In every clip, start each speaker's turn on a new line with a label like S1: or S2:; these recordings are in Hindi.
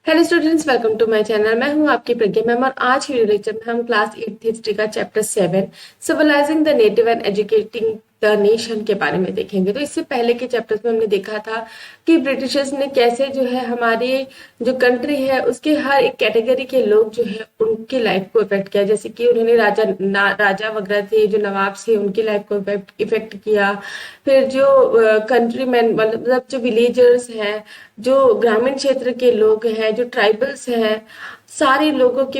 S1: Hello students, welcome to my channel. मैं हूं आपकी प्रज्ञा मैम और आज की वीडियो लेक्चर में हम क्लास 8th हिस्ट्री का chapter 7 civilising the native and educating the nation के बारे में देखेंगे। तो इससे पहले के चैप्टर्स में हमने देखा था कि ब्रिटिशर्स ने कैसे जो है हमारी जो कंट्री है उसके हर एक कैटेगरी के लोग जो है उनकी लाइफ को इफेक्ट किया। जैसे कि उन्होंने राजा वगैरह थे, जो नवाब थे, उनकी लाइफ को इफेक्ट किया। फिर जो कंट्री मैन मतलब जो विलेजर्स हैं, जो ग्रामीण क्षेत्र के लोग हैं, जो ट्राइबल्स हैं, सारे लोगों के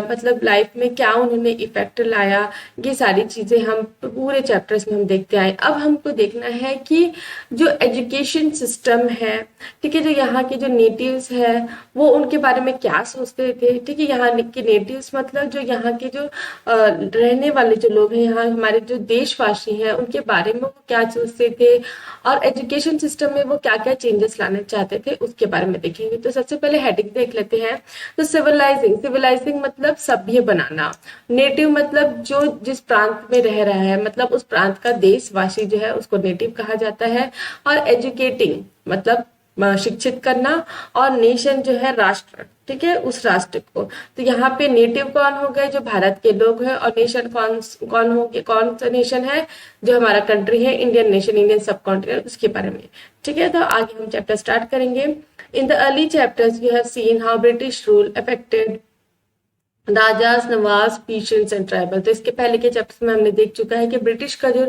S1: मतलब लाइफ में क्या उन्होंने इफेक्ट लाया, ये सारी चीजें हम पूरे चैप्टर्स में हम देखते आए। अब हमको देखना है कि जो एजुकेशन सिस्टम है, ठीक है, जो यहाँ के जो नेटिव्स है वो उनके बारे में क्या सोचते थे। ठीक है, यहाँ के नेटिव्स मतलब जो यहाँ के जो रहने वाले जो लोग हैं, यहाँ हमारे जो देशवासी हैं, उनके बारे में वो क्या सोचते थे और एजुकेशन सिस्टम में वो क्या क्या चेंजेस लाना चाहते थे उसके बारे में देखेंगे। तो सबसे पहले हेडिंग देख लेते हैं। तो सिविलाइजिंग मतलब सभ्य बनाना। नेटिव मतलब जो जिस प्रांत में रह रहा है, मतलब उस प्रांत का देशवासी जो है उसको नेटिव कहा जाता है। और एजुकेटिंग मतलब शिक्षित करना। और नेशन जो है राष्ट्र, ठीक है, उस राष्ट्र को। तो यहाँ पे नेटिव कौन हो गए, जो भारत के लोग हैं। और नेशन कौन कौन हो गए, कौन सा नेशन है, जो हमारा कंट्री है, इंडियन नेशन, इंडियन सब कॉन्टिनेंट, उसके बारे में। ठीक है, तो आगे हम चैप्टर स्टार्ट करेंगे। In the early chapters we have seen how British rule affected rajas, nawabs, peasants and tribal. तो इसके पहले के चैप्टर्स में हमने देख चुका है कि ब्रिटिश का जो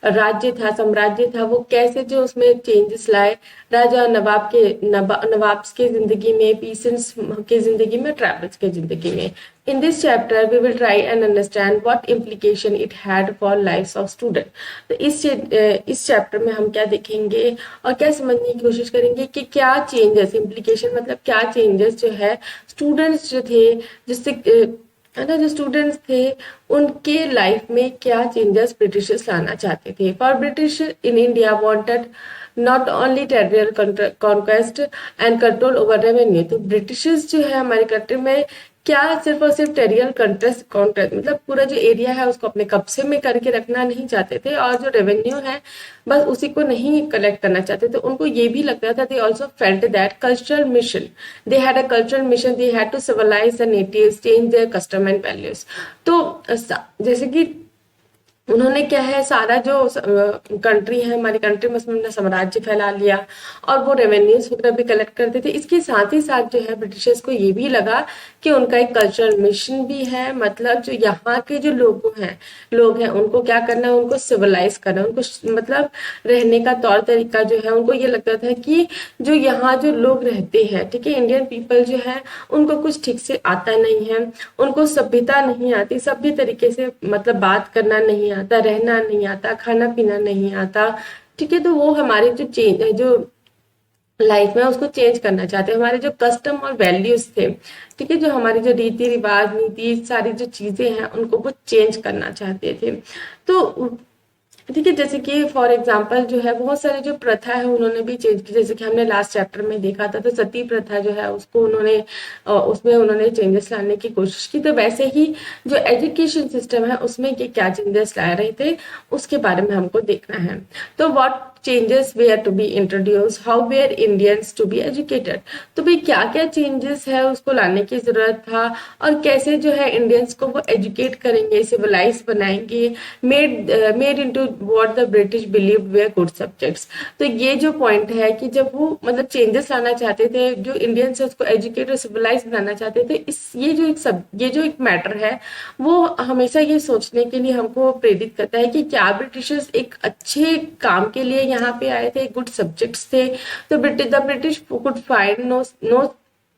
S1: राज्य था, साम्राज्य था, वो कैसे जो उसमें चेंजेस लाए राजा और नवाब्स के जिंदगी में, पीसेंट्स के जिंदगी में, ट्राइबल्स के जिंदगी में। In this chapter we will try and understand what implication it had for lifes of student. तो इस चैप्टर में हम क्या देखेंगे और क्या समझने की कोशिश करेंगे कि क्या चेंजेस, इम्प्लीकेशन मतलब क्या चेंजेस जो है स्टूडेंट्स जो थे, जिससे है ना, जो स्टूडेंट्स थे उनके लाइफ में क्या चेंजेस ब्रिटिशर्स लाना चाहते थे। For British in India wanted not only territorial conquest and control over revenue. तो ब्रिटिशर्स जो है हमारी कंट्री में क्या सिर्फ और सिर्फ टेरियल कंट्रेस्ट मतलब पूरा जो एरिया है उसको अपने कब्जे में करके रखना नहीं चाहते थे, और जो रेवेन्यू है बस उसी को नहीं कलेक्ट करना चाहते थे। उनको ये भी लगता था, they also felt that cultural mission, they had a cultural mission, they had to civilise the natives, change their custom and values. तो जैसे कि उन्होंने क्या है, सारा जो कंट्री है, हमारी कंट्री में उसमें साम्राज्य फैला लिया और वो रेवेन्यूज वगैरह भी कलेक्ट करते थे। इसके साथ ही साथ जो है ब्रिटिशर्स को ये भी लगा कि उनका एक कल्चरल मिशन भी है, मतलब जो यहाँ के जो लोग हैं उनको क्या करना है, उनको सिविलाइज करना, उनको मतलब रहने का तौर तरीका जो है, उनको ये लगता था कि जो यहाँ जो लोग रहते हैं, ठीक है, इंडियन पीपल जो है उनको कुछ ठीक से आता नहीं है, उनको सभ्यता नहीं आती, सभ्य तरीके से मतलब बात करना नहीं आता, रहना नहीं आता, खाना पीना नहीं आता। ठीक है, तो वो हमारे जो लाइफ में उसको चेंज करना चाहते हैं। हमारे जो कस्टम और वैल्यूज थे, ठीक है, जो हमारी जो रीति रिवाज, नीति, सारी जो चीजें हैं उनको वो चेंज करना चाहते थे। तो ठीक है, जैसे कि फॉर एग्जाम्पल जो है बहुत सारे जो प्रथा है उन्होंने भी चेंज की। जैसे कि हमने लास्ट चैप्टर में देखा था, तो सती प्रथा जो है उसको उन्होंने उसमें उन्होंने चेंजेस लाने की कोशिश की। तो वैसे ही जो एजुकेशन सिस्टम है उसमें ये क्या चेंजेस ला रहे थे उसके बारे में हमको देखना है। तो what changes were to be introduce, how were Indians to be educated. तो भाई क्या क्या चेंजेस है उसको लाने की जरूरत था, और कैसे जो है इंडियंस को वो एजुकेट करेंगे, सिविलाइज बनाएंगे, made into what the British believe were good subjects. तो ये जो पॉइंट है कि जब वो मतलब चेंजेस लाना चाहते थे, जो इंडियंस है उसको एजुकेट और सिविलाइज बनाना चाहते थे, ये जो एक मैटर है वो हमेशा ये सोचने के लिए हमको प्रेरित करता है कि क्या ब्रिटिशर्स एक अच्छे काम के लिए यहाँ पे आए थे, गुड सब्जेक्ट्स थे। तो British could find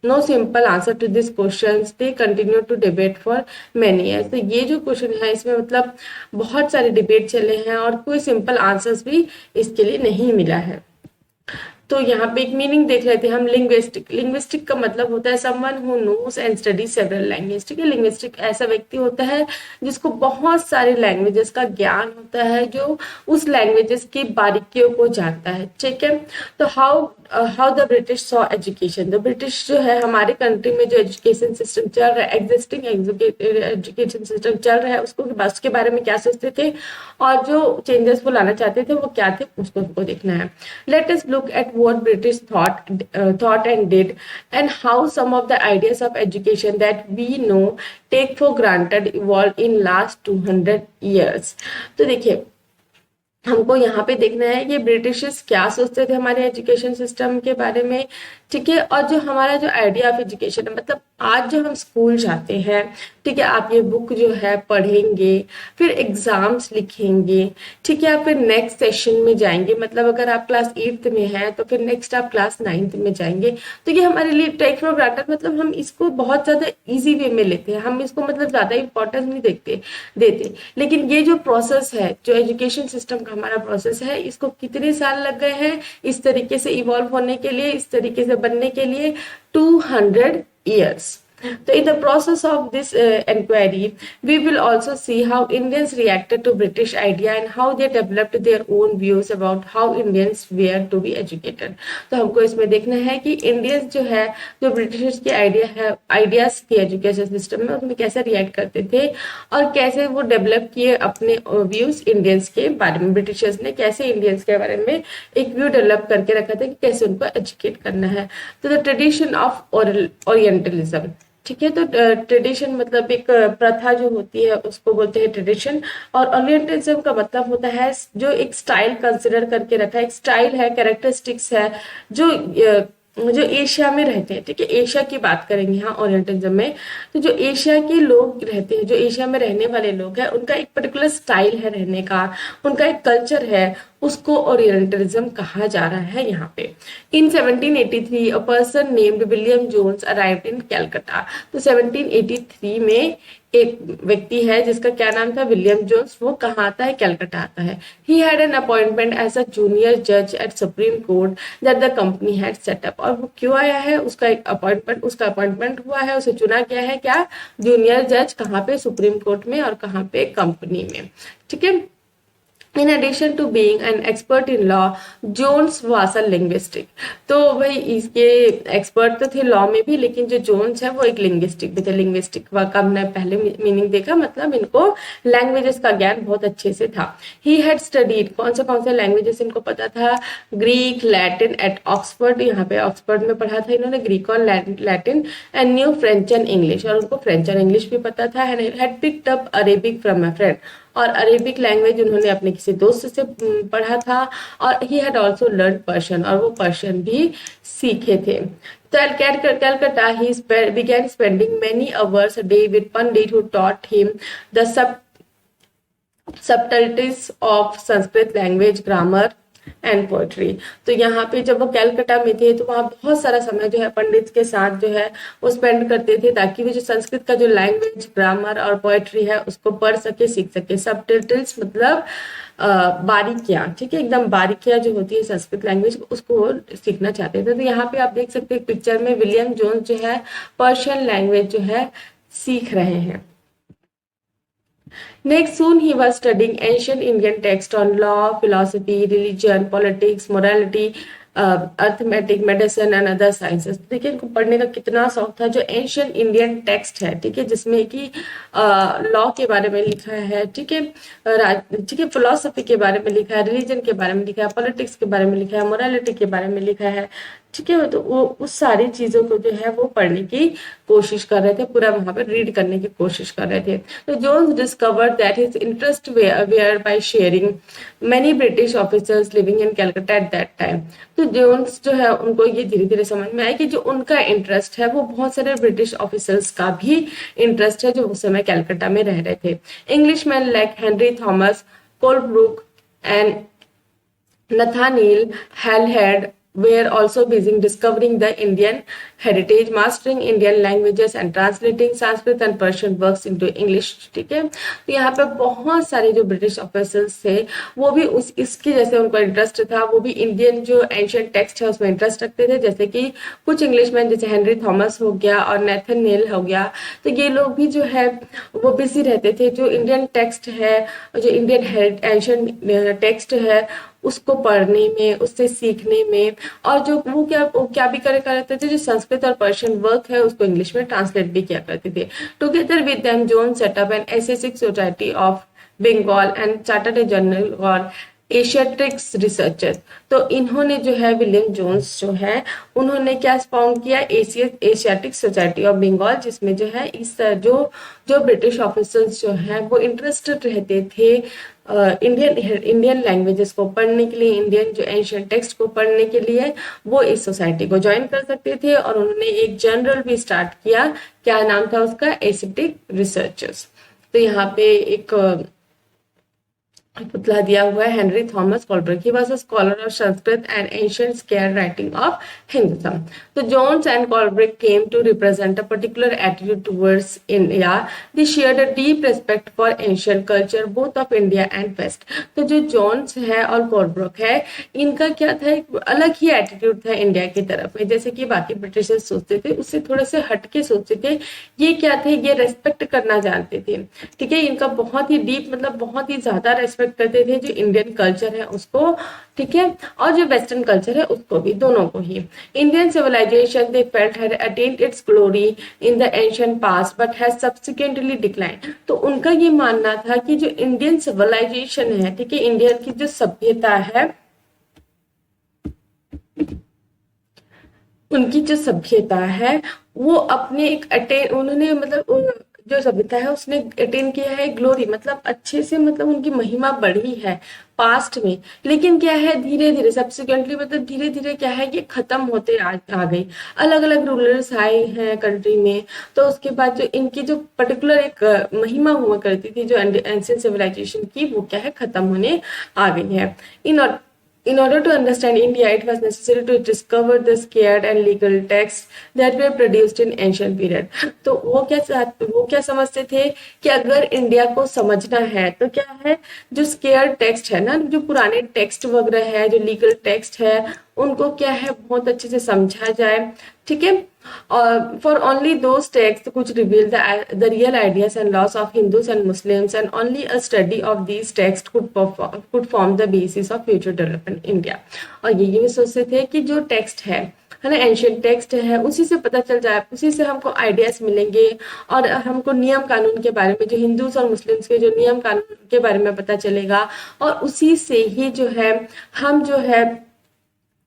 S1: no simple answer to this questions, they continue to debate for many years. तो ये जो क्वेश्चन है इसमें मतलब बहुत सारे डिबेट चले हैं और कोई सिंपल आंसर्स भी इसके लिए नहीं मिला है। तो यहाँ पे एक मीनिंग देख लेते हैं हम, लिंग्विस्टिक का मतलब होता है someone who knows and study several language. ठीक है, लिंग्विस्टिक ऐसा व्यक्ति होता है जिसको बहुत सारे लैंग्वेजेस का ज्ञान होता है, जो उस लैंग्वेजेस की बारीकियों को जानता है। ठीक है, तो how how the British saw education. तो ब्रिटिश जो है हमारे कंट्री में जो एजुकेशन सिस्टम चल रहा है, एग्जिस्टिंग एजुकेशन सिस्टम चल रहा है, उसके बारे में क्या सोचते थे और जो चेंजेस वो लाना चाहते थे वो क्या थे, उसको हमको देखना है। Let us look at what British thought and did and how some of the ideas of education that we now take for granted evolve in last 200 years। तो देखिए हमको यहाँ पे देखना है कि ब्रिटिशर्स क्या सोचते थे हमारे एजुकेशन सिस्टम के बारे में, ठीक है। और जो हमारा जो आइडिया ऑफ एजुकेशन है, मतलब आज जो हम स्कूल जाते हैं, ठीक है, आप ये बुक जो है पढ़ेंगे, फिर एग्जाम्स लिखेंगे, ठीक है, फिर नेक्स्ट सेशन में जाएंगे, मतलब अगर आप क्लास 8th में हैं तो फिर नेक्स्ट आप क्लास 9th में जाएंगे। तो ये हमारे लिए टेक फॉर ग्रांटेड, मतलब हम इसको बहुत ज्यादा इजी वे में लेते हैं, हम इसको मतलब ज्यादा इंपॉर्टेंस नहीं देते। लेकिन ये जो प्रोसेस है, जो एजुकेशन सिस्टम का हमारा प्रोसेस है, इसको कितने साल लग गए हैं इस तरीके से इवॉल्व होने के लिए, इस तरीके से बनने के लिए? 200 years। So in the process of this inquiry, we will also see how Indians reacted to British idea and how they developed their own views about how Indians were to be educated। तो हमको इसमें देखना है कि इंडियंस जो है, जो ब्रिटिशर्स की आइडियाज थी एजुकेशन सिस्टम में, उसमें कैसे रिएक्ट करते थे और कैसे वो डेवलप किए अपने व्यूज इंडियंस के बारे में। ब्रिटिशर्स ने कैसे इंडियंस के बारे में एक व्यू डेवलप करके रखा था कि कैसे उनको एजुकेट करना है। तो द ट्रेडिशन ऑफ ओरिएंटलिज्म, ठीक है। तो ट्रेडिशन मतलब एक प्रथा जो होती है उसको बोलते हैं ट्रेडिशन, और ओरिएंटलिज्म का मतलब होता है जो एक स्टाइल कंसिडर करके रखा है, एक स्टाइल है, कैरेक्टरिस्टिक्स है जो एशिया में रहते हैं, ठीक है। एशिया की बात करेंगे यहाँ ओरिएंटलिज्म में, तो जो एशिया के लोग रहते हैं, जो एशिया में रहने वाले लोग हैं, उनका एक पर्टिकुलर स्टाइल है रहने का, उनका एक कल्चर है, उसको ओरिएंटलिज्म कहा जा रहा है यहाँ पे। In 1783 a person named William Jones arrived in Calcutta. तो 1783 में एक व्यक्ति है जिसका क्या नाम था, विलियम जोन्स, वो कहाँ आता है, कैलकाटा आता है। He had an appointment as a junior जज at supreme court that the company had set up. और वो क्यों आया है, उसका अपॉइंटमेंट हुआ है, उसे चुना गया है क्या, जूनियर जज, कहाँ पे, सुप्रीम कोर्ट में, और कहाँ पे, कंपनी में, ठीक है। In addition to being an expert in law, Jones was a linguistic। तो भाई इसके एक्सपर्ट तो थे लॉ में भी, लेकिन जो जोन्स है वो एक लिंग्विस्टिक भी थे। लिंग्विस्टिक का हमने पहले मीनिंग देखा, मतलब इनको लैंग्वेजेस का ज्ञान बहुत अच्छे से था। ही हैड स्टडीड, कौन से लैंग्वेजेस इनको पता था, ग्रीक, लैटिन एट ऑक्सफोर्ड, यहाँ पे ऑक्सफोर्ड में पढ़ा था इन्होंने ग्रीक और Latin, and new French and English, और उनको फ्रेंच और इंग्लिश भी पता था। Had picked up Arabic from a friend, और अरेबिक लैंग्वेज उन्होंने अपने किसी दोस्त से पढ़ा था। और he had also learn Persian, और वो पर्शियन भी सीखे थे। तो at Calcutta, he began spending many hours a day with Pandit who taught him the subtleties of Sanskrit language, grammar and poetry. तो यहाँ पे जब वो कैलकाटा में थे तो वहाँ बहुत सारा समय जो है पंडित के साथ जो है वो स्पेंड करते थे, ताकि वो जो संस्कृत का जो लैंग्वेज, ग्रामर और पोएट्री है उसको पढ़ सके, सीख सके। सबटाइटल्स मतलब बारीकियां, ठीक है, एकदम बारीकियां जो होती है संस्कृत लैंग्वेज, उसको सीखना चाहते थे। तो यहाँ पे आप देख सकते हैं पिक्चर में विलियम जोन्स जो है पर्शियन लैंग्वेज जो है सीख रहे हैं। Next, soon he was studying ancient Indian texts on law, philosophy, religion, politics, morality, arithmetic, medicine and other sciences. देखिए इनको पढ़ने का कितना शौक था। जो एंशियंट इंडियन टेक्स्ट है, ठीक है, जिसमें कि लॉ के बारे में लिखा है, ठीक है, फिलोसफी के बारे में लिखा है, रिलीजन के बारे में लिखा है, पॉलिटिक्स के बारे में लिखा है, मोरालिटी के बारे में लिखा है, ठीक है। तो वो उस सारी चीजों को जो है वो पढ़ने की कोशिश कर रहे थे, पूरा वहां पर रीड करने की कोशिश कर रहे थे। तो Jones discovered that his interest were by sharing many British officers living in Calcutta at that time. तो जोन्स जो है उनको ये धीरे धीरे समझ में आया कि जो उनका इंटरेस्ट है वो बहुत सारे ब्रिटिश ऑफिसर्स का भी इंटरेस्ट है जो उस समय कैलकाटा में रह रहे थे। Englishman like Henry Thomas, Colebrook and Nathaniel Halhed were also busy discovering the Indian heritage, mastering Indian languages and translating Sanskrit and Persian works into English, ठीक है। तो यहाँ पे बहुत सारे जो ब्रिटिश ऑफिसर्स थे वो भी इसके जैसे उनको इंटरेस्ट था, वो भी इंडियन जो एंशियंट टेक्स्ट है उसमें इंटरेस्ट रखते थे। जैसे कि कुछ इंग्लिशमैन जैसे हेनरी थॉमस हो गया और नेथनियल हो गया, तो ये लोग भी जो है वो बिजी रहते थे। जो इंडियन टेक्स्ट है, जो इंडियन एंशियंट टेक्स्ट है उसको पढ़ने में, उससे सीखने में, और जो वो क्या भी करे करते थे, जो संस्कृत और पर्शियन वर्क है उसको इंग्लिश में ट्रांसलेट भी किया करते थे। Together with them Jones set up an Asiatic society of Bengal and chartered a journal और एशियाटिक्स रिसर्चर्स। तो इन्होंने जो है विलियम जोन्स जो है उन्होंने क्या फाउंड किया, एशियाटिक सोसाइटी ऑफ बंगाल, जिसमें जो है इस जो जो ब्रिटिश ऑफिसर्स जो हैं वो इंटरेस्टेड रहते थे इंडियन लैंग्वेजेस को पढ़ने के लिए, इंडियन जो एंशियंट टेक्स्ट को पढ़ने के लिए, वो इस सोसाइटी को ज्वाइन कर सकते थे। और उन्होंने एक जर्नल भी स्टार्ट किया, क्या नाम था उसका, एशियाटिक रिसर्चर्स। तो यहाँ पे एक पुतला दिया हुआ है, Henry Thomas Colebrooke. He was a scholar of Sanskrit and ancient script writing of Hinduism. तो Jones and Colebrooke came to represent a particular attitude towards India. They shared a deep respect for ancient culture both of India and west. तो जो जोन्स है और कोलब्रग है, इनका क्या था, एक अलग ही एटीट्यूड था इंडिया की तरफ में, जैसे कि बाकी ब्रिटिशर्स सोचते थे उससे थोड़े से हटके सोचते थे। ये क्या थे, ये रेस्पेक्ट करना जानते थे, ठीक है। इनका बहुत ही डीप, मतलब बहुत ही ज्यादा रेस्पेक्ट करते थे जो इंडियन कल्चर है उसको, ठीक है, और जो वेस्टर्न कल्चर है उसको भी, दोनों को ही। Indian civilisation they felt had attained its glory in the ancient past but has subsequently decline. तो उनका ये मानना था कि जो इंडियन सिविलाइजेशन है, ठीक है, इंडिया की जो सभ्यता है, उनकी जो सभ्यता है वो अपने एक उन्होंने मतलब जो सभ्यता है उसने अटेन किया है ग्लोरी, मतलब अच्छे से, मतलब उनकी महिमा बढ़ी है पास्ट में। लेकिन क्या है, धीरे धीरे सब्सिक्वेंटली, मतलब धीरे धीरे क्या है, ये खत्म होते आ गई। अलग अलग रूलर्स आए हैं कंट्री में, तो उसके बाद जो इनकी जो पर्टिकुलर एक महिमा हुआ करती थी जो एंशिएंट सिविलाइजेशन की, वो क्या है, खत्म होने आ गई है। In order to understand India, it was necessary to discover the scared and legal texts that were produced in ancient period. तो वो क्या समझते थे कि अगर इंडिया को समझना है तो क्या है, जो स्केयर टेक्स्ट है ना, जो पुराने टेक्स्ट वगैरह है, जो लीगल टेक्स्ट है, उनको क्या है बहुत अच्छे से समझा जाए, ठीक है। और फॉर ओनली दोज टेक्स्ट कुछ reveal the real ideas and loss of Hindus and Muslims and only a study of these text could form the basis of future development India. और ये भी सोचते थे कि जो टेक्स्ट है ना, एंशियंट टेक्स्ट है, उसी से पता चल जाए, उसी से हमको आइडियाज मिलेंगे और हमको नियम कानून के बारे में, जो हिंदूज और मुस्लिम्स के जो नियम कानून के बारे में पता चलेगा, और उसी से ही जो है हम जो है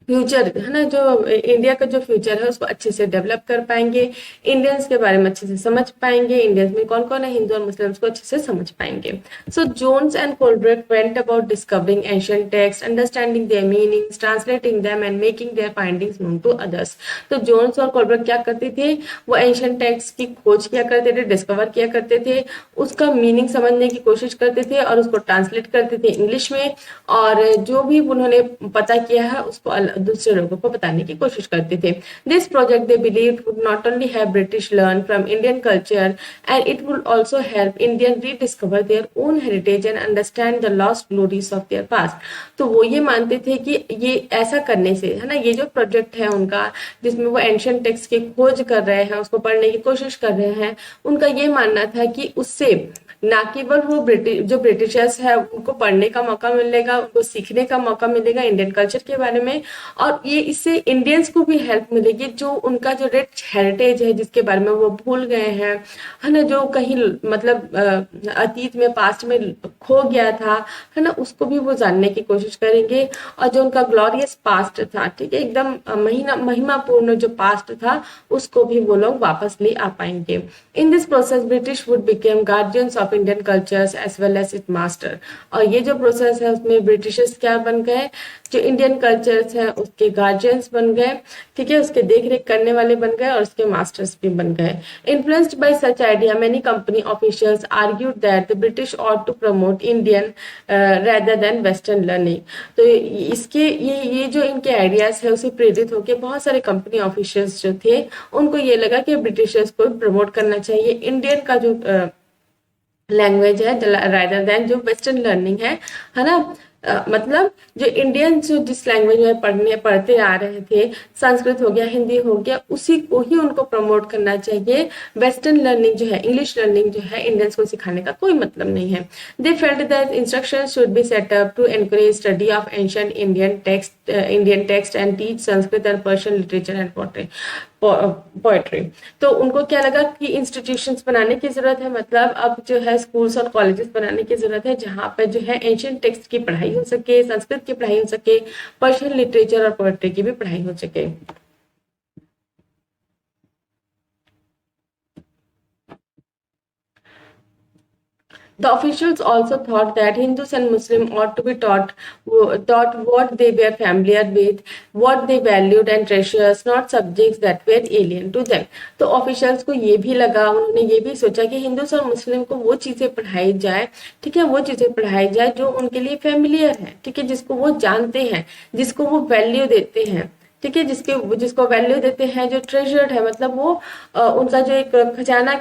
S1: फ्यूचर है ना, जो इंडिया का जो फ्यूचर है उसको अच्छे से डेवलप कर पाएंगे, इंडियंस के बारे में अच्छे से समझ पाएंगे, इंडियंस में कौन कौन है, हिंदू और मुस्लिम्स को अच्छे से समझ पाएंगे। So Jones and Colebrooke went about discovering ancient text, understanding their meanings, translating them and making their findings known to others. तो जोन्स और कोलब्रग क्या करते थे, वो एंशिएंट टेक्स्ट की खोज किया करते थे, डिस्कवर किया करते थे, उसका मीनिंग समझने की कोशिश करते थे और उसको ट्रांसलेट करते थे इंग्लिश में, और जो भी उन्होंने पता किया है उसको दूसरे लोगों को बताने की कोशिश करते थे। This project they believe would not only have British learn from Indian culture and it would also help Indian rediscover their own heritage and understand the lost glories of their past. तो वो ये मानते थे कि ये ऐसा करने से, है ना, ये जो प्रोजेक्ट है उनका, जिसमें वो एंशिएंट टेक्स्ट की खोज कर रहे हैं, उसको पढ़ने की कोशिश कर रहे हैं, उनका ये मानना था कि उससे ना केवल वो जो ब्रिटिशर्स है उनको पढ़ने का मौका मिलेगा, उनको सीखने का मौका मिलेगा इंडियन कल्चर के बारे में, और ये इससे इंडियंस को भी हेल्प मिलेगी, जो उनका जो रिच हेरिटेज है जिसके बारे में वो भूल गए हैं, है ना, जो कहीं मतलब अतीत में, पास्ट में खो गया था, है ना, उसको भी वो जानने की कोशिश करेंगे। और जो उनका ग्लोरियस पास्ट था, ठीक है, एकदम महिमापूर्ण जो पास्ट था, उसको भी वो लोग वापस ले आ पाएंगे। In this process British would became guardians of Indian cultures as well as it master. और ये जो प्रोसेस है उसमें ब्रिटिशर्स क्या बन गए, जो इंडियन कल्चर्स है उसके गार्जियंस बन गए, ठीक है, उसके देख रेख करने वाले बन गए और उसके मास्टर्स भी बन गए। Influenced by such idea many company officials argued that the British ought to promote Indian rather than western learning. तो इसके ये जो इनके आइडियाज है उसे प्रेरित होकर बहुत सारे कंपनी ऑफिशियल्स जो थे उनको ये लगा कि ब्रिटिशर्स को प्रमोट करना चाहिए इंडियन का जो लैंग्वेज है, रादर देन जो वेस्टर्न लर्निंग है ना, मतलब जो इंडियन जो जिस लैंग्वेज में पढ़ते आ रहे थे, संस्कृत हो गया, हिंदी हो गया, उसी को ही उनको प्रमोट करना चाहिए। वेस्टर्न लर्निंग जो है, इंग्लिश लर्निंग जो है, इंडियंस को सिखाने का कोई मतलब नहीं है। They felt that instruction should be set up to encourage study of ancient Indian text and teach Sanskrit and Persian literature and poetry. तो उनको क्या लगा कि इंस्टीट्यूशंस बनाने की जरूरत है, मतलब अब जो है स्कूल्स और कॉलेजेस बनाने की जरूरत है जहाँ पे जो है एंशिएंट टेक्स्ट की पढ़ाई हो सके, संस्कृत की पढ़ाई हो सके, पर्शियन लिटरेचर और पोएट्री की भी पढ़ाई हो सके। The officials also thought that Hindus and Muslims ought to be taught what they were familiar with, what they valued and treasured, not subjects that were alien to them. तो officials को ये भी लगा, उन्होंने ये भी सोचा कि हिंदूस और मुस्लिम को वो चीजें पढ़ाई जाए, ठीक है, वो चीजें पढ़ाई जाए जो उनके लिए फेमिलियर है, ठीक है, जिसको वो जानते हैं, जिसको वो वैल्यू देते हैं, ठीक है, जिसको वैल्यू देते हैं, जो ट्रेजर्ड है, मतलब वो उनका जो एक खजाना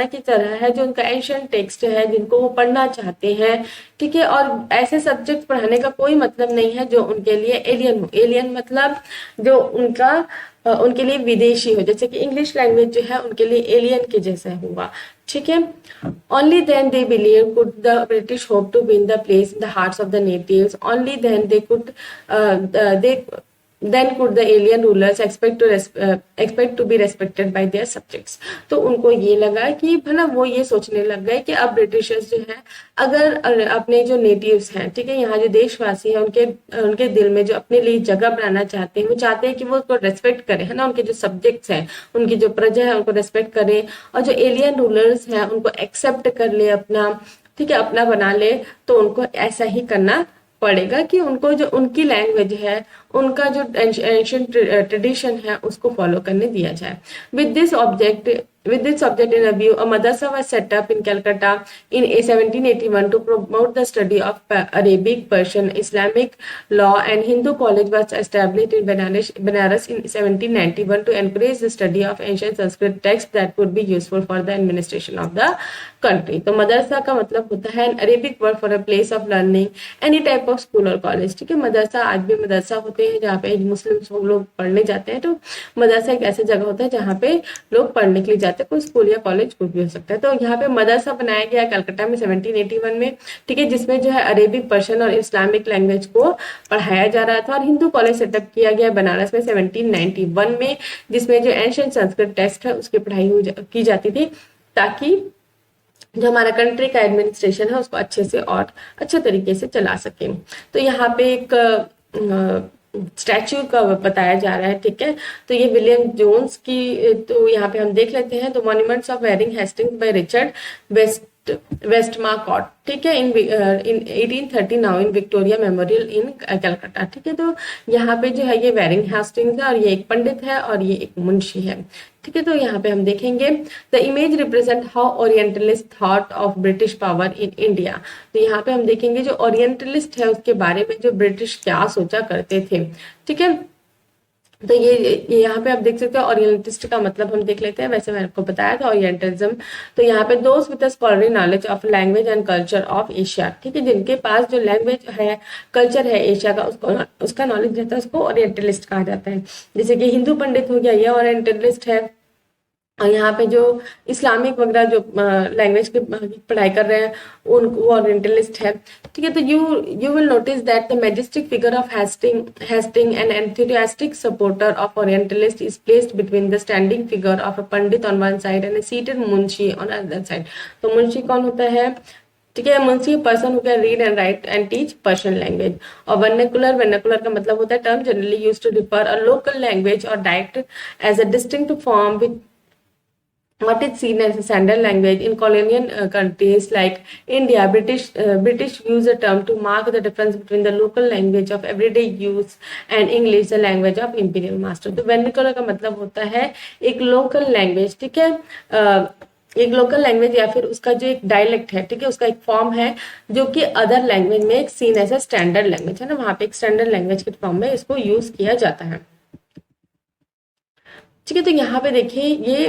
S1: की तरह है, जो उनका एंशिएंट टेक्स्ट है, जिनको वो पढ़ना चाहते हैं, ठीक है। और ऐसे सब्जेक्ट पढ़ाने का कोई मतलब नहीं है जो उनके लिए एलियन हो। एलियन मतलब जो उनके लिए विदेशी हो, जैसे कि इंग्लिश लैंग्वेज जो है उनके लिए एलियन के जैसा हुआ, ठीक है। Only then they believe could the British hope to win the place in the hearts of the natives. Only then then could the alien rulers expect to be respected by their subjects. तो उनको ये लगा कि भला वो ये सोचने लग गए कि अब ब्रिटिशर्स जो है, अगर अपने जो नेटिव्स हैं, ठीक है, यहाँ जो देशवासी हैं, उनके दिल में जो अपने लिए जगह बनाना चाहते हैं, वो चाहते हैं कि वो उसको रेस्पेक्ट करें, है ना, उनके जो सब्जेक्ट्स हैं, उनकी जो प्रजा है उनको रेस्पेक्ट करें, और जो एलियन रूलर्स हैं उनको एक्सेप्ट कर ले अपना, ठीक है, अपना बना ले, तो उनको ऐसा ही करना पड़ेगा कि उनको जो उनकी लैंग्वेज है, उनका जो एंशिएंट ट्रेडिशन है, उसको फॉलो करने दिया जाए। With this object in view, a madrasa was set up in Calcutta in 1781 to promote the study of Arabic, Persian, Islamic law, and Hindu college was established in Banaras in 1791 to encourage the study of ancient Sanskrit texts that would be useful for the administration of the country. तो मदरसा का मतलब होता है Arabic word for a place of learning, any type of school और कॉलेज, ठीक है। मदरसा, आज भी मदरसा होते हैं जहाँ पे मुस्लिम लोग पढ़ने जाते हैं, तो मदरसा एक ऐसी जगह होता है जहाँ पे लोग पढ़ने के लिए जाते हैं, कोई स्कूल या कॉलेज कुछ भी हो सकता है। तो यहाँ पे मदरसा बनाया गया कलकत्ता में 1781 में, ठीक है, जिसमें जो है अरेबिक, पर्शियन और इस्लामिक लैंग्वेज को पढ़ाया जा रहा था। और हिंदू कॉलेज सेटअप किया गया बनारस में 1791 में, जिसमें जो एंशिएंट संस्कृत टेक्स्ट है उसकी पढ़ाई की जाती थी, ताकि जो हमारा कंट्री का एडमिनिस्ट्रेशन है उसको अच्छे से और अच्छे तरीके से चला सके। तो यहाँ पे एक स्टैच्यू का बताया जा रहा है, ठीक है। तो ये विलियम जोन्स की, तो यहाँ पे हम देख लेते हैं, the monuments of Warren Hastings by Richard Westmacott, ठीक है, in 1830 now in Victoria memorial in Calcutta, ठीक है। तो यहाँ पे जो है ये वेरिंग हेस्टिंग्स है, और ये एक पंडित है और ये एक मुंशी है, ठीक है। तो यहाँ पे हम देखेंगे, the image represent how orientalist thought of British power in India. तो यहाँ पे हम देखेंगे जो ओरिएंटलिस्ट है उसके बारे में जो ब्रिटिश क्या सोचा करते थे, ठीक है। तो ये यहाँ पे आप देख सकते हैं, ओरिएंटलिस्ट का मतलब हम देख लेते हैं। वैसे मैंने आपको बताया था ओरिएंटलिज्म, तो यहाँ पे दोस्त with scholarly knowledge of language and culture of Asia, ठीक है, जिनके पास जो लैंग्वेज है, कल्चर है एशिया का, उसका नॉलेज रहता है, उसको ओरिएंटलिस्ट कहा जाता है। जैसे कि हिंदू पंडित हो गया, ये ओरिएंटलिस्ट है। और यहाँ पे जो इस्लामिक वगैरह जो लैंग्वेज की पढ़ाई कर रहे हैं उनको ओरिएंटलिस्ट है, ठीक है। तो you will notice that the majestic figure of Hasting an enthusiastic supporter of orientalist is placed between the standing figure of a pandit on one side and a seated munshi on other side. तो मुंशी कौन होता है, ठीक है, munshi person who can read and write and teach Persian language. और वर्नाकुलर का मतलब होता है term generally used to refer a local language और dialect as a distinct form which what is seen as a standard language in colonial countries like India. British use the term to mark the difference between the local language of everyday use and English, the language of imperial master. तो vernacular का मतलब होता है एक लोकल लैंग्वेज, ठीक है, एक लोकल लैंग्वेज या फिर उसका जो एक डायलेक्ट है, ठीक है, उसका एक फॉर्म है जो कि अदर लैंग्वेज में एक seen as a standard language है ना, वहां पे एक स्टैंडर्ड लैंग्वेज के फॉर्म में इसको यूज किया जाता है, ठीक है। तो यहाँ पे देखिए ये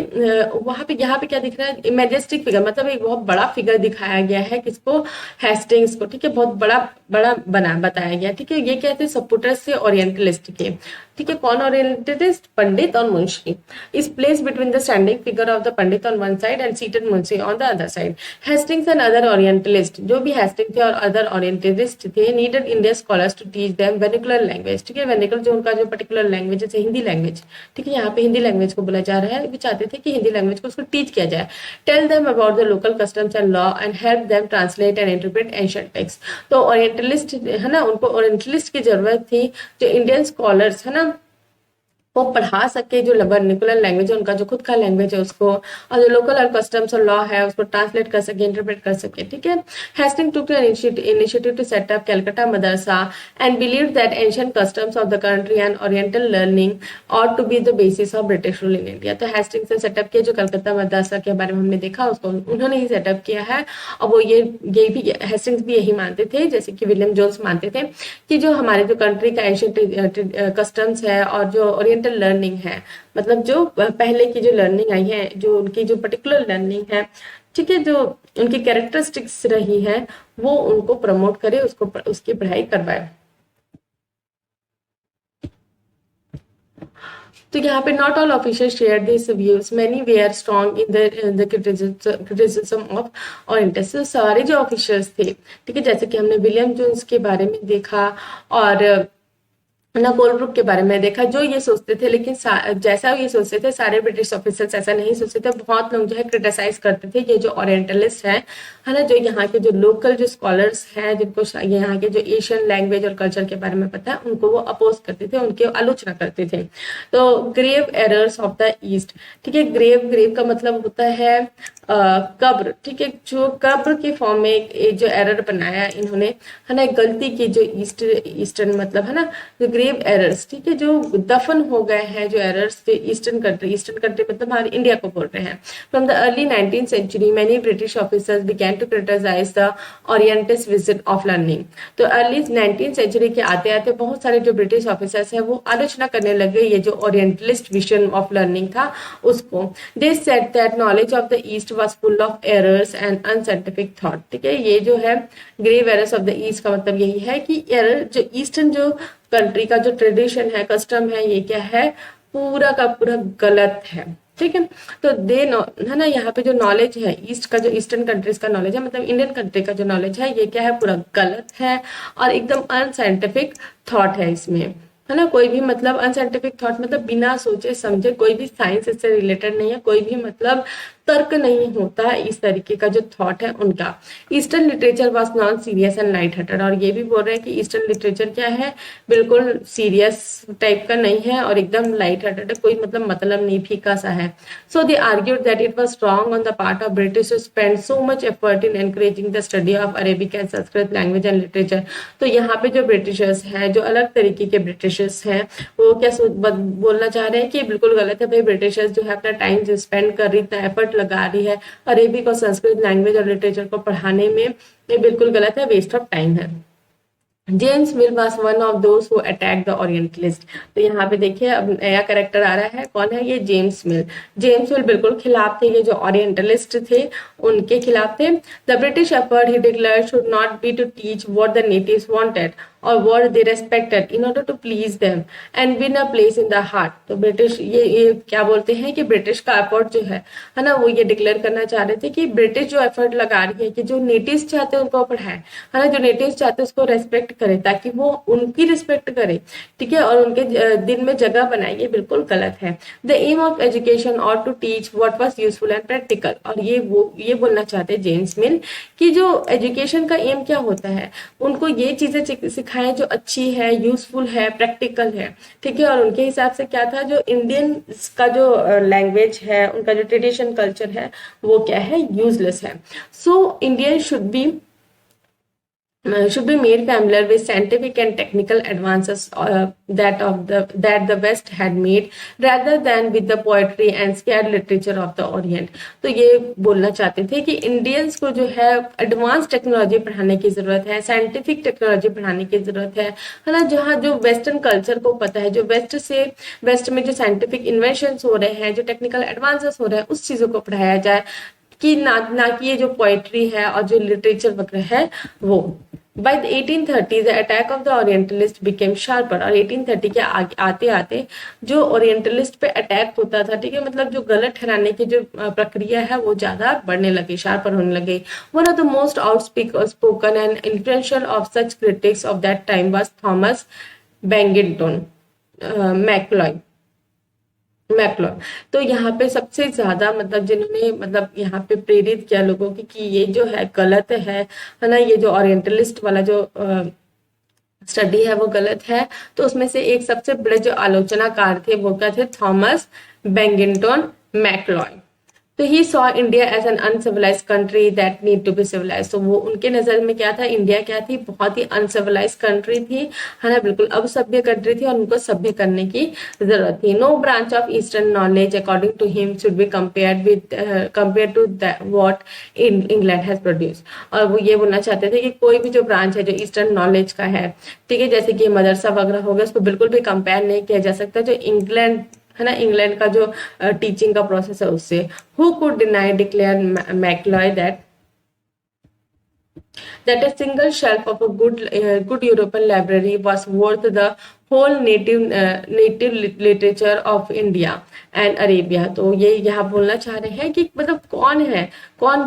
S1: वहां पे यहाँ पे क्या दिख रहा है, मैजेस्टिक फिगर, मतलब एक बहुत बड़ा फिगर दिखाया गया है, किसको, हेस्टिंग्स को, ठीक है, बहुत बड़ा बड़ा बना बताया गया। ठीक है, ये क्या थे, सपोर्टर्स थे ओरिएंटलिस्ट के। ठीक है, कौन ओरिएंटलिस्ट, पंडित और munshi. Is place between the standing figure of the pandit on one side and seated munshi on the other side. Hastings and other orientalist, जो भी हेस्टिंग थे और अदर ओरिएंटलिस्ट थे, needed Indian scholars to teach them vernacular language. ठीक है, वर्निकुलर जो उनका जो पर्टिकुलर लैंग्वेज, जैसे हिंदी लैंग्वेज, ठीक है, यहाँ पे हिंदी लैंग्वेज को बोला जा रहा है, वो चाहते थे कि हिंदी लैंग्वेज को उसको टीच किया जाए। Tell them about the local customs and law and help them translate and interpret ancient text. तो ओरिएंटलिस्ट है ना, उनको ओरिएंटलिस्ट की जरूरत थी, जो इंडियन स्कॉलर्स है ना वो पढ़ा सके, जो वर्निकुलर लैंग्वेज है उनका, जो खुद का लैंग्वेज है उसको, और जो लोकल और कस्टम्स और लॉ है उसको ट्रांसलेट कर सके, इंटरप्रेट कर सके। ठीक है, Hastings took initiative to set up Calcutta Madrasa and believe that ancient customs of the country and oriental learning और to be the basis of British rule in India. तो हेस्टिंग्स ने सेटअप किया, जो कलकत्ता मदरसा के बारे में हमने देखा उसको उन्होंने ही सेटअप किया है। और वो ये भी हेस्टिंग्स भी यही मानते थे, जैसे कि विलियम जोन्स मानते थे कि जो हमारे जो कंट्री का एंशिएंट कस्टम्स है और जो ओरिएंटल लर्निंग है, मतलब जो पहले की जो लर्निंग आई है, जो उनकी जो पर्टिकुलर लर्निंग है, ठीक है, जो उनकी कैरेक्टरिस्टिक्स रही है, वो उनको प्रमोट करे, उसको उसकी पढ़ाई करवाए। तो यहाँ पे not all officers share this views, many were strong in the criticism of orientalist. सारे जो ऑफिसर्स थे, ठीक है, जैसे कि हमने विलियम जोन्स के बारे में देखा और ना कोलब्रुक के बारे में देखा, जो ये सोचते थे, लेकिन जैसा ये सोचते थे सारे ब्रिटिश ऑफिसर्स ऐसा नहीं सोचते थे। बहुत लोग जो है क्रिटिसाइज करते थे ये जो ओरिएंटलिस्ट है ना, जो यहाँ के जो लोकल जो स्कॉलर्स हैं, जिनको यहाँ के जो एशियन लैंग्वेज और कल्चर के बारे में पता है, उनको वो अपोज करते थे, उनकी आलोचना करते थे। तो grave errors of the east, ठीक है, ग्रेव का मतलब होता है कब्र। ठीक है, जो कब्र के फॉर्म में एक जो एरर बनाया इन्होंने, है ना, एक गलती की, जो ईस्टर्न मतलब है ना, जो ग्रेव एरर्स, ठीक है, जो दफन हो गए हैं, जो एरर्स जो ईस्टर्न कंट्री मतलब हमारे इंडिया को बोल रहे हैं। From the early 19th century many British officers began to criticize the Orientalist vision of learning। तो अर्ली 19th century के आते आते बहुत सारे जो ब्रिटिश ऑफिसर्स हैं वो आलोचना करने लगे ये जो ओरिएंटलिस्ट विजन ऑफ लर्निंग था उसको। They said that knowledge of the east was full of errors and unscientific thought। ठीक है, ये जो है grave errors of the east का मतलब यही है कि एरर जो ईस्टर्न जो कंट्री का जो ट्रेडिशन है, कस्टम है, ये क्या है, पूरा का पूरा गलत है। ठीक है, तो है ना, यहाँ पे जो नॉलेज है ईस्ट का, जो ईस्टर्न कंट्रीज का नॉलेज है, मतलब इंडियन कंट्री का जो नॉलेज है, ये क्या है, पूरा गलत है और एकदम अनसाइंटिफिक थॉट है इसमें, है ना। कोई भी मतलब अनसाइंटिफिक थॉट मतलब बिना सोचे समझे, कोई भी साइंस इससे रिलेटेड नहीं है, कोई भी मतलब तर्क नहीं होता है, इस तरीके का जो थॉट है उनका। Eastern literature was non serious and light hearted, और ये भी बोल रहे हैं कि ईस्टर्न लिटरेचर क्या है, बिल्कुल सीरियस टाइप का नहीं है और एकदम लाइट हार्टेड है, कोई मतलब नहीं, फीका सा है। So they argued that it was wrong on the part of British to spend so much effort in encouraging the study of Arabic and Sanskrit language and literature. तो यहाँ पे जो ब्रिटिशर्स हैं, जो अलग तरीके के ब्रिटिशर्स हैं, वो क्या बोलना चाह रहे हैं कि बिल्कुल गलत है भाई, ब्रिटिशर्स जो है अपना टाइम जो स्पेंड कर रही, इतना एफर्ट लगा रही है अरेबिक और संस्कृत लैंग्वेज और लिटरेचर को पढ़ाने में, ये बिल्कुल गलत है, वेस्ट ऑफ टाइम है। James mill was one of those who attack the orientalist. तो यहाँ पे देखिए अब नया कैरेक्टर आ रहा है, कौन है ये, जेम्स मिल। जेम्स मिल बिल्कुल खिलाफ थे, ये जो ओरिएंटलिस्ट थे उनके खिलाफ थे। The British effort he declared should not be to teach what the natives wanted और what they respected in order to please them and win a place in the heart। तो ब्रिटिश ये क्या बोलते हैं कि ब्रिटिश का एफर्ट जो है ना, वो ये डिक्लेयर करना चाह रहे थे कि ब्रिटिश जो एफर्ट लगा रही है कि जो नेटिव्स चाहते हैं उनको पढ़ाए, है ना, जो नेटिव्स चाहते हैं उसको रेस्पेक्ट करे ताकि वो उनकी रिस्पेक्ट करे, ठीक है, और उनके दिन में जगह बनाए, ये बिल्कुल गलत है। द एम ऑफ एजुकेशन और to teach what was useful and practical. और ये बोलना चाहते हैं जेम्स मिल कि जो एजुकेशन का एम क्या होता है, उनको ये चीजें सिखाएं जो अच्छी है, यूजफुल है, प्रैक्टिकल है, ठीक है। और उनके हिसाब से क्या था, जो इंडियन का जो लैंग्वेज है, उनका जो ट्रेडिशन कल्चर है, वो क्या है, यूजलेस है। So Indian should be made familiar with scientific and technical advances that the West had made, rather than with the poetry and scared literature of the Orient। तो ये बोलना चाहते थे कि इंडियंस को जो है एडवांस टेक्नोलॉजी पढ़ाने की जरूरत है, साइंटिफिक टेक्नोलॉजी पढ़ाने की जरूरत है ना, जहाँ जो वेस्टर्न कल्चर को पता है, जो वेस्ट में जो साइंटिफिक इन्वेंशन हो रहे हैं, जो टेक्निकल एडवांसेस हो रहे हैं, उस चीजों को पढ़ाया जाए कि ना कि ये जो पोएट्री है और जो लिटरेचर वगैरह है वो। By the 1830 the attack of the Orientalists became sharper। और 1830 के आगे आते आते जो ओरिएंटलिस्ट पे अटैक होता था, ठीक है, मतलब जो गलत ठहराने की जो प्रक्रिया है वो ज्यादा बढ़ने लगी, शार्पर होने लगे। One of the most outspoken and influential of such critics of that time was Thomas Babington Macaulay Macaulay. तो यहाँ पे सबसे ज्यादा मतलब जिन्होंने मतलब यहाँ पे प्रेरित किया लोगों की कि ये जो है गलत है ना, ये जो ओरिएंटलिस्ट वाला जो स्टडी है वो गलत है, तो उसमें से एक सबसे बड़े जो आलोचनाकार थे वो क्या थे, थॉमस बेंगिंटन मैकलॉय। तो he saw India as an uncivilised country that need to be civilised. तो वो उनके नजर में क्या था, इंडिया क्या थी, बहुत ही अनसिविलाइज कंट्री थी, है ना, बिल्कुल अब सभ्य कंट्री थी और उनको सभ्य करने की जरूरत थी। No branch of eastern knowledge according to him should be compare to what England has produce. और वो ये बोलना चाहते थे कि कोई भी जो ब्रांच है जो ईस्टर्न नॉलेज का है, ठीक है, जैसे कि मदरसा वगैरह हो गया, उसको बिल्कुल भी कंपेयर नहीं किया जा सकता जो इंग्लैंड है ना, इंग्लैंड का जो टीचिंग का प्रोसेस है उससे। Who could deny declare Macaulay that a single shelf of a good European library was worth the whole native literature of India and Arabia। तो ये यहाँ बोलना चाह रहे हैं कि मतलब कौन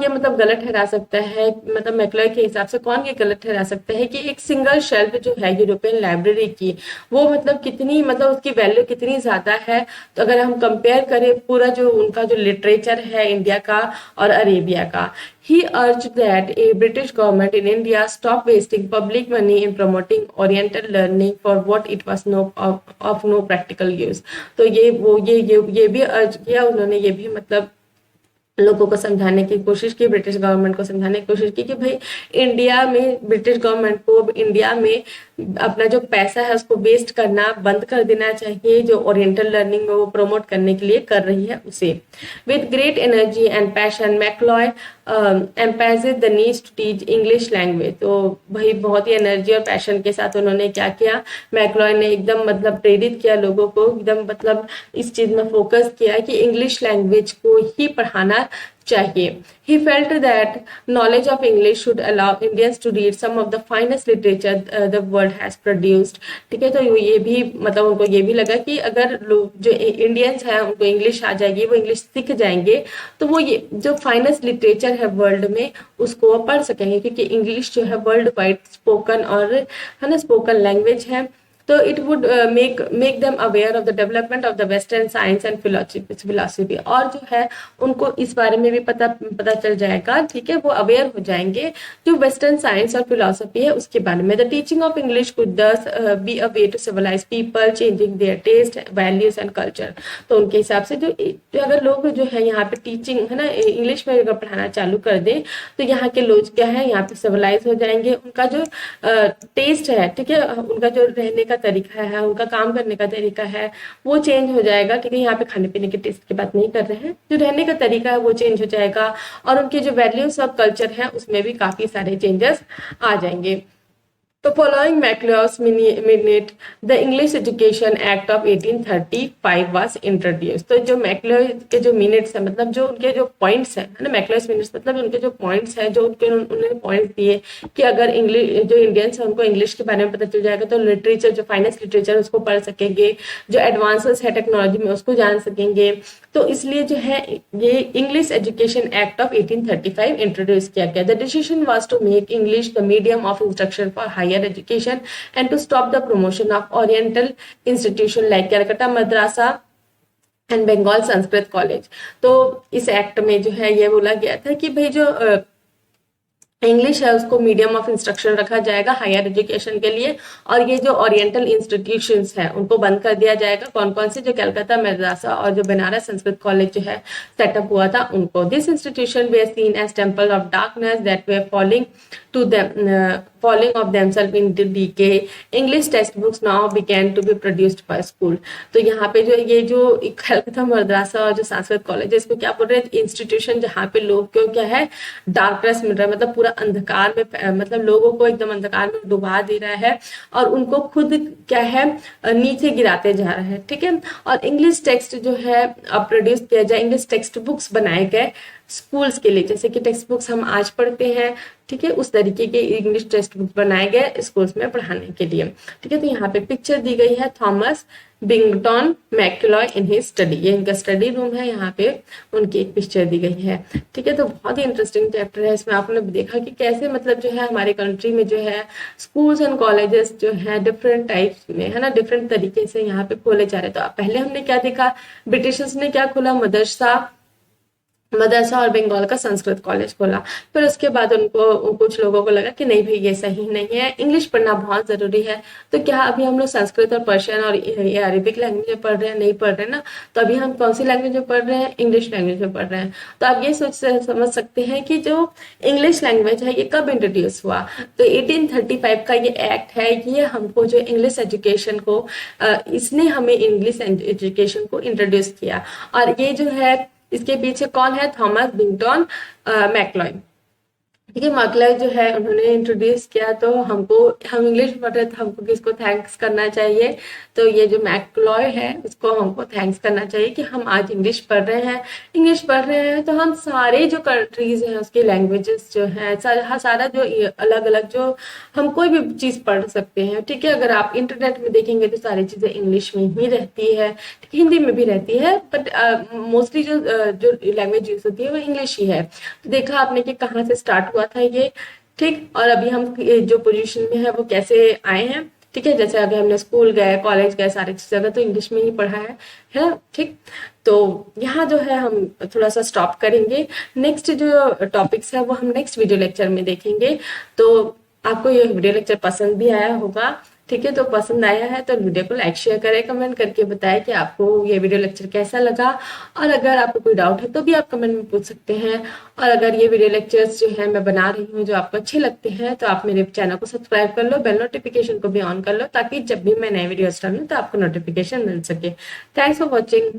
S1: ये मतलब गलत ठहरा सकता है, मतलब मैकलॉय के हिसाब से कौन ये गलत ठहरा सकता है कि एक सिंगल शेल्फ जो है यूरोपियन लाइब्रेरी की वो मतलब कितनी मतलब उसकी वैल्यू कितनी ज्यादा है। तो अगर हम कंपेयर करें पूरा जो उनका जो लिटरेचर है इंडिया का और अरेबिया का। He urged that a British government in India stop wasting public money in promoting Oriental learning for what it was of no practical use। तो ये भी अर्ज किया उन्होंने, ये भी मतलब लोगों को समझाने की कोशिश की, ब्रिटिश गवर्नमेंट को समझाने की कोशिश की कि भाई इंडिया में ब्रिटिश गवर्नमेंट को इंडिया में अपना जो पैसा है उसको वेस्ट करना बंद कर देना चाहिए, जो ओरिएंटल लर्निंग में वो प्रमोट करने के लिए कर रही है उसे। With great energy and passion Macaulay emphasised the need to teach English language. तो भाई बहुत ही एनर्जी और पैशन के साथ उन्होंने क्या किया, मैकलॉय ने एकदम मतलब प्रेरित किया लोगों को, एकदम मतलब इस चीज में फोकस किया कि इंग्लिश लैंग्वेज को ही पढ़ाना चाहिए। He felt that knowledge of English should allow Indians to read some of the finest literature the world has produced। ठीक है, तो ये भी मतलब उनको ये भी लगा कि अगर लोग जो इंडियंस हैं उनको इंग्लिश आ जाएगी, वो इंग्लिश सीख जाएंगे, तो वो ये जो फाइनेस्ट लिटरेचर है वर्ल्ड में उसको वो पढ़ सकेंगे, क्योंकि इंग्लिश जो है वर्ल्ड वाइड स्पोकन और है ना स्पोकन लैंग्वेज है। तो it would make them aware of the development of the western science and philosophy. और जो है उनको इस बारे में भी पता चल जाएगा, ठीक है, वो अवेयर हो जाएंगे जो वेस्टर्न साइंस और फिलोसफी है उसके बारे में। The teaching of English could thus be a way to civilise people changing their taste values and culture. तो उनके हिसाब से जो अगर लोग जो है यहाँ पे टीचिंग है ना इंग्लिश में अगर पढ़ाना चालू कर दें तो यहाँ के लोग क्या है यहाँ पे सिविलाइज हो जाएंगे, उनका जो टेस्ट है, ठीक है, उनका जो रहने का तरीका है, उनका काम करने का तरीका है वो चेंज हो जाएगा। ठीक है, यहाँ पे खाने पीने के टेस्ट की बात नहीं कर रहे हैं, जो रहने का तरीका है वो चेंज हो जाएगा और उनके जो वैल्यूज ऑफ कल्चर है उसमें भी काफी सारे चेंजेस आ जाएंगे। तो following Macaulay's minute the English education act of 1835 was introduce. तो जो मैकलॉय के जो मिनट्स है मतलब जो उनके जो पॉइंट्स है ना, मैकलॉय's मिनट्स मतलब उनके जो पॉइंट्स है जो उन्होंने पॉइंट्स दिए कि अगर इंग्लिश जो इंडियंस है उनको इंग्लिश के बारे में पता चल जाएगा तो लिटरेचर जो फाइनेस्ट लिटरेचर उसको पढ़ सकेंगे, जो एडवांसेस है टेक्नोलॉजी में उसको जान सकेंगे। तो इसलिए जो है ये English education act of 1835 introduce किया गया। The decision was to make English the medium of instruction for higher education and to stop the promotion of oriental institution like Calcutta Madrasa and Bengal Sanskrit college. तो इस एक्ट में जो है ये बोला गया था कि भाई जो इंग्लिश है उसको मीडियम ऑफ इंस्ट्रक्शन रखा जाएगा हायर एजुकेशन के लिए, और ये जो ओरिएंटल इंस्टीट्यूशंस है उनको बंद कर दिया जाएगा। कौन कौन से, जो कलकत्ता मद्रासा और जो बनारस संस्कृत कॉलेज जो है सेटअप हुआ था उनको। This institution they seen as temple of darkness that they falling of themselves into decay. English textbooks now began to be produced by school। तो यहाँ पे जो ये जो कलकत्ता मद्रासा और जो संस्कृत कॉलेज है इसको क्या बोल रहे हैं, इंस्टीट्यूशन जहाँ पे लोग को क्या है डार्कनेस मिल रहा है, मतलब पूरा पूरा अंधकार में मतलब लोगों को एकदम अंधकार में डुबा दे रहा है और उनको खुद क्या है नीचे गिराते जा रहा है, ठीक है। और इंग्लिश टेक्स्ट जो है अब प्रोड्यूस किया जाए, इंग्लिश टेक्स्ट बुक्स बनाए गए स्कूल्स के लिए, जैसे कि टेक्स्ट बुक्स हम आज पढ़ते हैं, ठीक है, उस तरीके के इंग्लिश टेक्स्ट बुक बनाए गए स्कूल्स में पढ़ाने के लिए, ठीक है। तो यहाँ पे पिक्चर दी गई है Thomas बिंगटन McCloy in his study, ये इनका स्टडी रूम है, यहाँ पे उनकी एक पिक्चर दी गई है, ठीक है। तो बहुत ही इंटरेस्टिंग चैप्टर है, इसमें आपने देखा कि कैसे मतलब जो है हमारे कंट्री में जो है स्कूल्स एंड कॉलेजेस जो है डिफरेंट टाइप्स में है ना, डिफरेंट तरीके से यहाँ पे खोले जा रहे हैं। तो पहले हमने क्या देखा, ब्रिटिशर्स ने क्या खोला, मदरसा और बंगाल का संस्कृत कॉलेज खोला। फिर उसके बाद उनको कुछ लोगों को लगा कि नहीं भाई ये सही नहीं है, इंग्लिश पढ़ना बहुत जरूरी है। तो क्या अभी हम लोग संस्कृत और पर्शियन और ये अरेबिक लैंग्वेज में पढ़ रहे हैं, नहीं पढ़ रहे ना, तो अभी हम कौन सी लैंग्वेज में पढ़ रहे हैं, इंग्लिश लैंग्वेज में पढ़ रहे हैं। तो आप ये समझ सकते हैं कि जो इंग्लिश लैंग्वेज है ये कब इंट्रोड्यूस हुआ। तो 1835 का ये एक्ट है, ये हमको जो इंग्लिश एजुकेशन को इसने हमें इंग्लिश एजुकेशन को इंट्रोड्यूस किया। और ये जो है इसके पीछे कौन है, थॉमस बिंगटन मैकलॉय, ठीक है। मैकलॉय जो है उन्होंने इंट्रोड्यूस किया। तो हम इंग्लिश पढ़ रहे थे, हमको किसको थैंक्स करना चाहिए, तो ये जो मैकलॉय है उसको हमको थैंक्स करना चाहिए कि हम आज इंग्लिश पढ़ रहे हैं। तो हम सारे जो कंट्रीज हैं उसके लैंग्वेजेस जो है सारा जो अलग अलग जो हम कोई भी चीज पढ़ सकते हैं, ठीक है। अगर आप इंटरनेट में देखेंगे तो सारी चीजें इंग्लिश में ही रहती है, ठीक है, हिंदी में भी रहती है, बट मोस्टली जो लैंग्वेज यूज होती है वो इंग्लिश ही है। तो देखा आपने कि कहाँ से स्टार्ट हुआ था ये, ठीक। और अभी हम जो पोजीशन में है वो कैसे आए हैं, ठीक है। जैसे अभी हमने स्कूल गए, कॉलेज गए, सारी जगह तो इंग्लिश में ही पढ़ा है ना, ठीक। तो यहाँ जो है हम थोड़ा सा स्टॉप करेंगे। नेक्स्ट जो टॉपिक्स है वो हम नेक्स्ट वीडियो लेक्चर में देखेंगे। तो आपको ये वीडियो लेक्चर पसंद भी आया होगा, ठीक है। तो पसंद आया है तो वीडियो को लाइक शेयर करें, कमेंट करके बताएं कि आपको ये वीडियो लेक्चर कैसा लगा। और अगर आपको कोई डाउट है तो भी आप कमेंट में पूछ सकते हैं। और अगर ये वीडियो लेक्चर्स जो है मैं बना रही हूँ जो आपको अच्छे लगते हैं तो आप मेरे चैनल को सब्सक्राइब कर लो, बेल नोटिफिकेशन को भी ऑन कर लो, ताकि जब भी मैं नए वीडियोस डालूं तो आपको नोटिफिकेशन मिल सके। Thanks for watching.